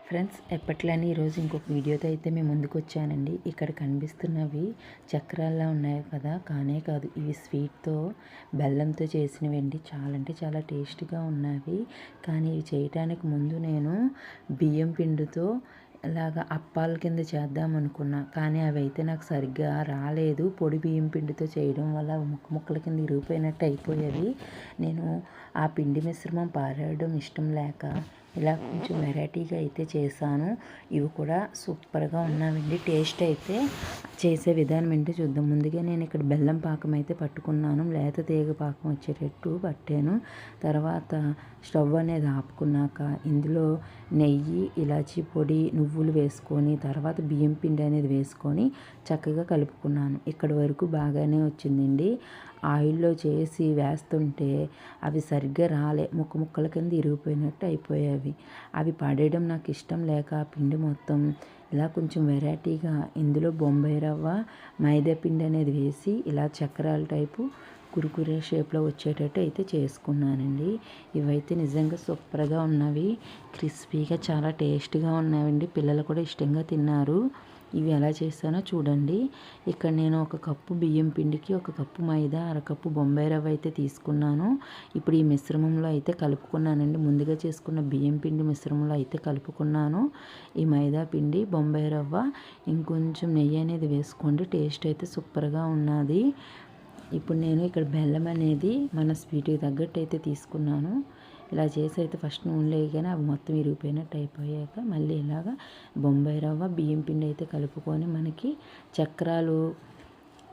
Friends, ఎప్పట్లానే ఈరోజు ఇంకొక వీడియోతో అయితే మేము ముందుకు వచ్చానండి. ఇక్కడ కనిపిస్తున్నవి చక్రాల్లా ఉన్నాయి కదా, కానే కాదు, ఇవి స్వీట్తో బెల్లంతో చేసినవండి. చాలా అంటే చాలా టేస్ట్గా ఉన్నవి. కానీ ఇవి చేయటానికి ముందు నేను బియ్యం పిండితో ఇలాగ అప్పాల కింద చేద్దాం అనుకున్నా, కానీ అవి అయితే నాకు సరిగ్గా రాలేదు. పొడి బియ్యం పిండితో చేయడం వల్ల ముక్క ముక్కల కింద ఇరిగిపోయినట్టు అయిపోయేవి. నేను ఆ పిండి మిశ్రమం పారేయడం ఇష్టం లేక ఇలా కొంచెం వెరైటీగా అయితే చేశాను. ఇవి కూడా సూపర్గా ఉన్నాయండి. టేస్ట్ అయితే చేసే విధానం ఏంటో చూద్దాం. ముందుగా నేను ఇక్కడ బెల్లం పాకం అయితే పట్టుకున్నాను. లేత తీగ పాకం వచ్చేటట్టు పట్టాను. తర్వాత స్టవ్ అనేది ఆపుకున్నాక ఇందులో నెయ్యి, ఇలాచీ పొడి, నువ్వులు వేసుకొని తర్వాత బియ్యం పిండి అనేది వేసుకొని చక్కగా కలుపుకున్నాను. ఇక్కడి వరకు బాగానే వచ్చిందండి. ఆయిల్లో చేసి వేస్తుంటే అవి సరిగ్గా రాలే, ముక్క ముక్కల కింద ఇరిగిపోయినట్టు అయిపోయేవి. అవి పడేయడం నాకు ఇష్టం లేక పిండి మొత్తం ఇలా కొంచెం వెరైటీగా ఇందులో బొంబాయి రవ్వ, మైదా పిండి అనేది వేసి ఇలా చక్రాల టైపు కురుకురే షేప్లో వచ్చేటట్టు అయితే చేసుకున్నానండి. ఇవైతే నిజంగా సూపర్గా ఉన్నవి. క్రిస్పీగా చాలా టేస్ట్గా ఉన్నాయండి. పిల్లలు కూడా ఇష్టంగా తిన్నారు. ఇవి ఎలా చేస్తానో చూడండి. ఇక్కడ నేను ఒక కప్పు బియ్యం పిండికి ఒక కప్పు మైదా, అరకప్పు బొంబాయి రవ్వ అయితే తీసుకున్నాను. ఇప్పుడు ఈ మిశ్రమంలో అయితే కలుపుకున్నానండి. ముందుగా చేసుకున్న బియ్యం పిండి మిశ్రమంలో అయితే కలుపుకున్నాను. ఈ మైదా పిండి, బొంబాయి రవ్వ, ఇంకొంచెం నెయ్యి అనేది వేసుకోండి. టేస్ట్ అయితే సూపర్గా ఉన్నది. ఇప్పుడు నేను ఇక్కడ బెల్లం అనేది మన స్వీట్కి తగ్గట్టు అయితే తీసుకున్నాను. ఇలా చేసి అయితే ఫస్ట్ నూనెలో వేయగానే అవి మొత్తం విరిగిపోయినట్టు అయిపోయాక మళ్ళీ ఇలాగా బొంబాయి రవ్వ, బియ్యం పిండి అయితే కలుపుకొని మనకి చక్రాలు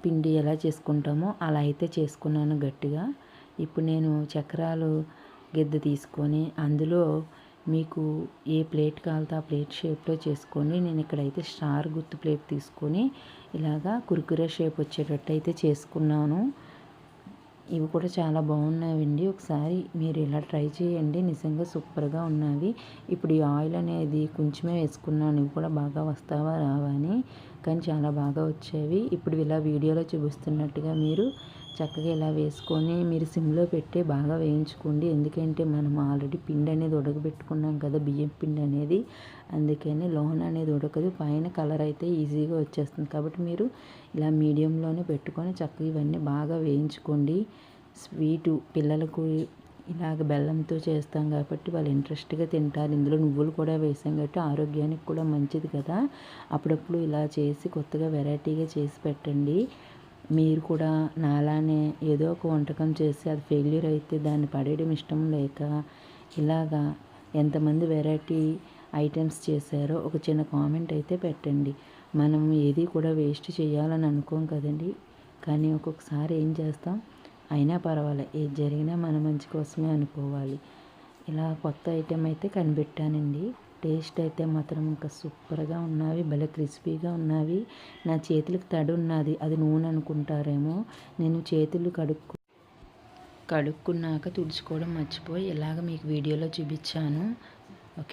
పిండి ఎలా చేసుకుంటామో అలా అయితే చేసుకున్నాను గట్టిగా. ఇప్పుడు నేను చక్రాలు గిద్ద తీసుకొని అందులో మీకు ఏ ప్లేట్ కావాలో ఆ ప్లేట్ షేప్లో చేసుకొని నేను ఇక్కడైతే స్టార్ గుర్తు ప్లేట్ తీసుకొని ఇలాగా కుర్కురే షేప్ వచ్చేటట్టు అయితే చేసుకున్నాను. ఇవి కూడా చాలా బాగున్నాయండి. ఒకసారి మీరు ఇలా ట్రై చేయండి. నిజంగా సూపర్గా ఉన్నవి. ఇప్పుడు ఈ ఆయిల్ అనేది కొంచెమే వేసుకున్నాను. ఇవి కూడా బాగా వస్తావా రావా అని, కానీ చాలా బాగా వచ్చేవి. ఇప్పుడు ఇలా వీడియోలో చూపిస్తున్నట్టుగా మీరు చక్కగా ఇలా వేసుకొని మీరు సిమ్లో పెట్టి బాగా వేయించుకోండి. ఎందుకంటే మనం ఆల్రెడీ పిండి అనేది ఉడకబెట్టుకున్నాం కదా, బియ్యం పిండి అనేది, అందుకని లోన అనేది ఉడకదు, పైన కలర్ అయితే ఈజీగా వచ్చేస్తుంది. కాబట్టి మీరు ఇలా మీడియంలోనే పెట్టుకొని చక్కగా ఇవన్నీ బాగా వేయించుకోండి. స్వీటు పిల్లలకు ఇలాగ బెల్లంతో చేస్తాం కాబట్టి వాళ్ళు ఇంట్రెస్ట్గా తింటారు. ఇందులో నువ్వులు కూడా వేసాం కాబట్టి ఆరోగ్యానికి కూడా మంచిది కదా. అప్పుడప్పుడు ఇలా చేసి కొత్తగా వెరైటీగా చేసి పెట్టండి. మీరు కూడా నాలానే ఏదో ఒక వంటకం చేసి అది ఫెయిల్యూర్ అయితే దాన్ని పడేయడం ఇష్టం లేక ఇలాగా ఎంతమంది వెరైటీ ఐటమ్స్ చేశారో ఒక చిన్న కామెంట్ అయితే పెట్టండి. మనం ఏది కూడా వేస్ట్ చేయాలని అనుకోం కదండి, కానీ ఒక్కొక్కసారి ఏం చేస్తాం, అయినా పర్వాలే, ఏది జరిగినా మన మంచి కోసమే అనుకోవాలి. ఇలా కొత్త ఐటెం అయితే కనిపెట్టానండి. టేస్ట్ అయితే మాత్రం ఇంకా సూపర్గా ఉన్నవి, భలే క్రిస్పీగా ఉన్నవి. నా చేతులకు తడి ఉన్నది, అది నూనె అనుకుంటారేమో. నేను చేతులు కడుక్కున్నాక తుడుచుకోవడం మర్చిపోయి ఇలాగ మీకు వీడియోలో చూపించాను. ఓకే.